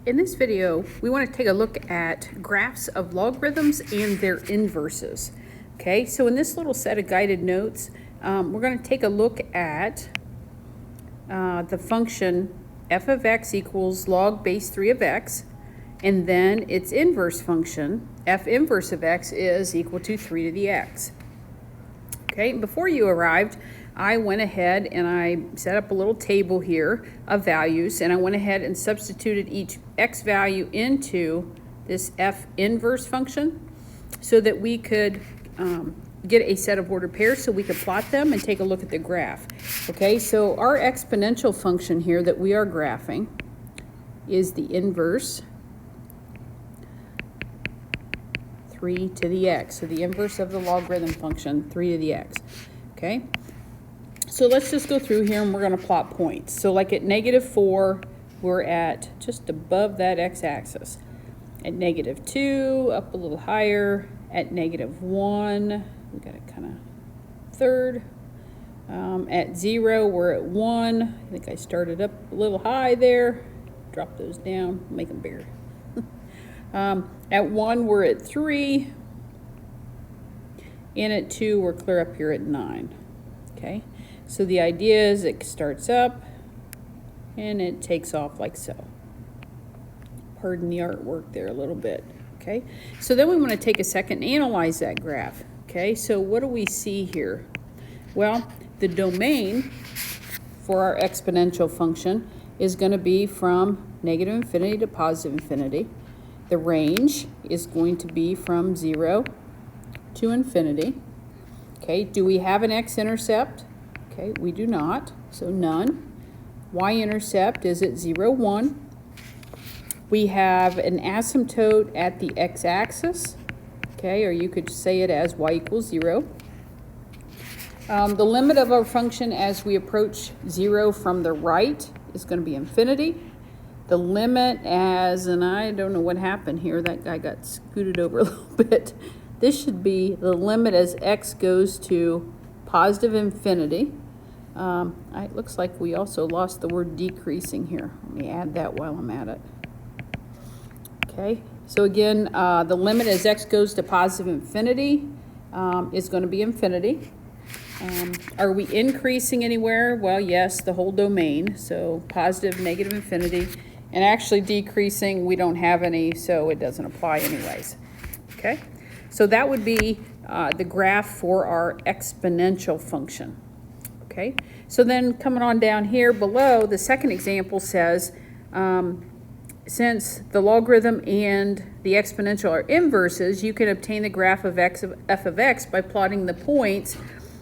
In this video, we want to take a look at graphs of logarithms and their inverses. Okay, so in this little set of guided notes, we're going to take a look at the function f of x equals log base 3 of x, and then its inverse function, f inverse of x, is equal to 3 to the x. Okay, before you arrived, I went ahead and I set up a little table here of values, and I went ahead and substituted each x value into this f inverse function so that we could get a set of ordered pairs so we could plot them and take a look at the graph. Okay, so our exponential function here that we are graphing is the inverse 3 to the x. So the inverse of the logarithm function, 3 to the x. Okay, so let's just go through here and we're going to plot points. So like at -4, we're at just above that x-axis. At -2, up a little higher. At -1, we got it kind of third. At 0, we're at 1. I think I started up a little high there. Drop those down, make them bigger. At 1, we're at 3. And at 2, we're clear up here at 9. Okay, so the idea is it starts up and it takes off like so. Pardon the artwork there a little bit. Okay, so then we want to take a second and analyze that graph. Okay, so what do we see here? Well, the domain for our exponential function is going to be from -infinity to +infinity. The range is going to be from 0 to infinity. Okay, do we have an x-intercept? Okay, we do not, so none. Y-intercept is at 0, 1. We have an asymptote at the x-axis, okay, or you could say it as y equals 0. The limit of our function as we approach 0 from the right is going to be infinity. The limit as, and I don't know what happened here, that guy got scooted over a little bit. This should be the limit as x goes to +infinity. It looks like we also lost the word decreasing here. Let me add that while I'm at it. Okay, so again, the limit as x goes to +infinity is going to be infinity. Are we increasing anywhere? Well, yes, the whole domain, so positive, negative, infinity. And actually decreasing, we don't have any, so it doesn't apply anyways. Okay, so that would be the graph for our exponential function. Okay, so then coming on down here below, the second example says, since the logarithm and the exponential are inverses, you can obtain the graph of f of x by plotting the points.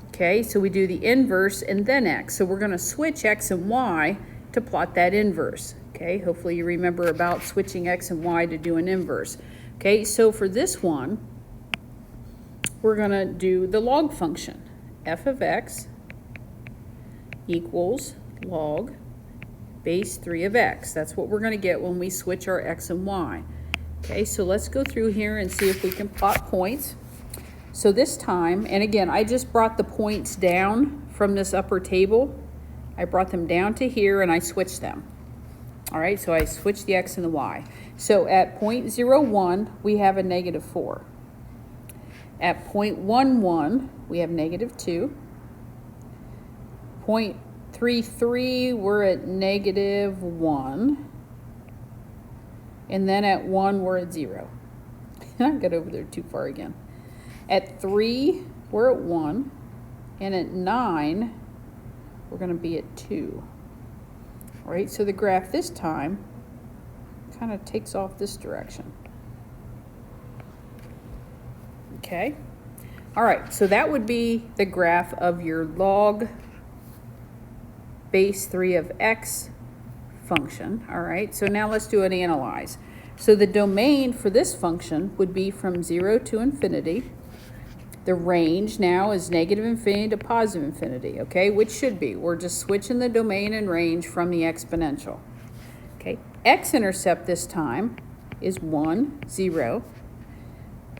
Okay, so we do the inverse and then x. So we're going to switch x and y to plot that inverse. Okay, hopefully you remember about switching x and y to do an inverse. Okay, so for this one, we're going to do the log function. F of x equals log base 3 of x. That's what we're going to get when we switch our x and y. Okay, so let's go through here and see if we can plot points. So this time, and again, I just brought the points down from this upper table. I brought them down to here and I switched them. All right, so I switched the x and the y. So at 0.01, we have a -4. At 0.11, we have -2. 0.33, we're at -1. And then at 1, we're at 0. I got over there too far again. At 3, we're at 1. And at 9, we're going to be at 2. All right, so the graph this time kind of takes off this direction. Okay. All right, so that would be the graph of your log base 3 of x function. All right, so now let's do an analyze. So the domain for this function would be from 0 to infinity. The range now is -infinity to +infinity, okay, which should be. We're just switching the domain and range from the exponential. Okay, x-intercept this time is 1, 0.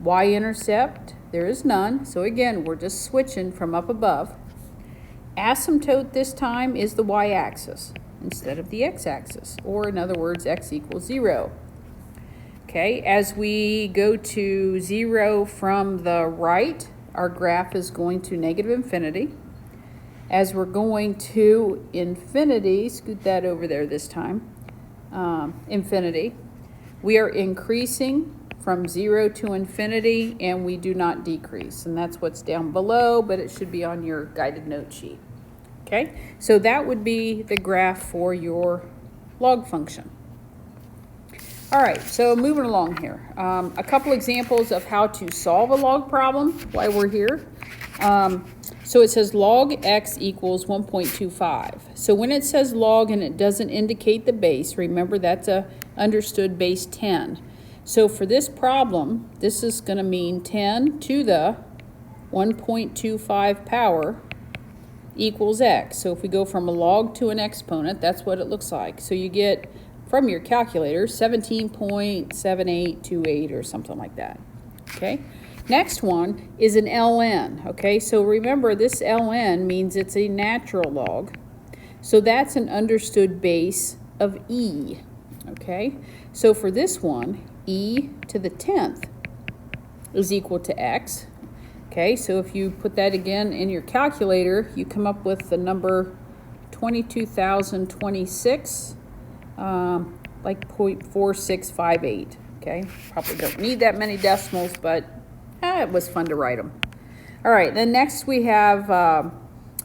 Y-intercept, there is none. So again, we're just switching from up above. Asymptote this time is the y-axis. instead of the x-axis, or in other words, x equals 0. Okay, as we go to 0 from the right, our graph is going to negative infinity. As we're going to infinity, scoot that over there this time, infinity, we are increasing from 0 to infinity, and we do not decrease. And that's what's down below, but it should be on your guided note sheet. Okay, so that would be the graph for your log function. All right, so moving along here. A couple examples of how to solve a log problem while we're here. So it says log x equals 1.25. So when it says log and it doesn't indicate the base, remember that's a understood base 10. So for this problem, this is going to mean 10 to the 1.25 power equals x. So if we go from a log to an exponent, that's what it looks like. So you get from your calculator 17.7828 or something like that. Okay. Next one is an ln. Okay, so remember this ln means it's a natural log. So that's an understood base of e. Okay, so for this one, e to the 10th is equal to x. Okay, so if you put that again in your calculator, you come up with the number 22,026, like 0.4658. Okay, probably don't need that many decimals, but it was fun to write them. All right, then next we have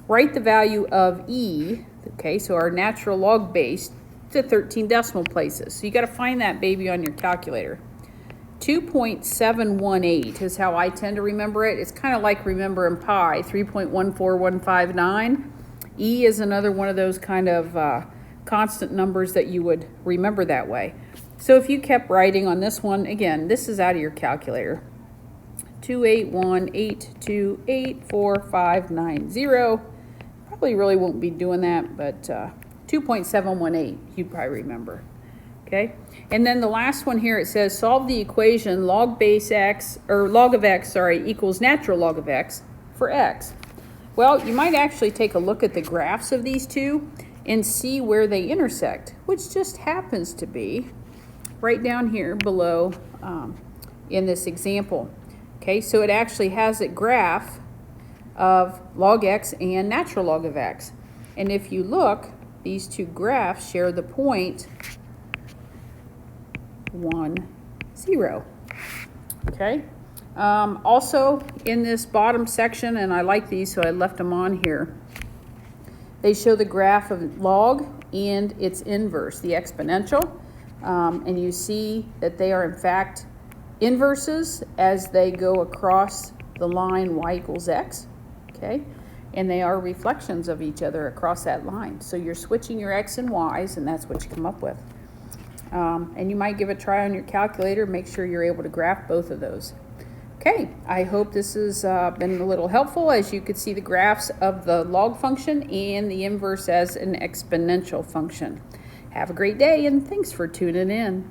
write the value of e. Okay, so our natural log base to 13 decimal places. So you got to find that baby on your calculator. 2.718 is how I tend to remember it. It's kind of like remembering pi, 3.14159. E is another one of those kind of constant numbers that you would remember that way. So if you kept writing on this one, again, this is out of your calculator. 28182845590. Probably really won't be doing that, but 2.718 you'd probably remember. Okay, and then the last one here, it says solve the equation log base x, or log of x, sorry, equals natural log of x for x. Well, you might actually take a look at the graphs of these two and see where they intersect, which just happens to be right down here below in this example. Okay, so it actually has a graph of log x and natural log of x. And if you look, these two graphs share the point 1, 0. Okay. Also in this bottom section, and I like these, so I left them on here, they show the graph of log and its inverse, the exponential. And you see that they are in fact inverses as they go across the line y equals x. Okay. And they are reflections of each other across that line. So you're switching your x and y's, and that's what you come up with. And you might give it a try on your calculator, make sure you're able to graph both of those. Okay, I hope this has been a little helpful, as you could see the graphs of the log function and the inverse as an exponential function. Have a great day, and thanks for tuning in.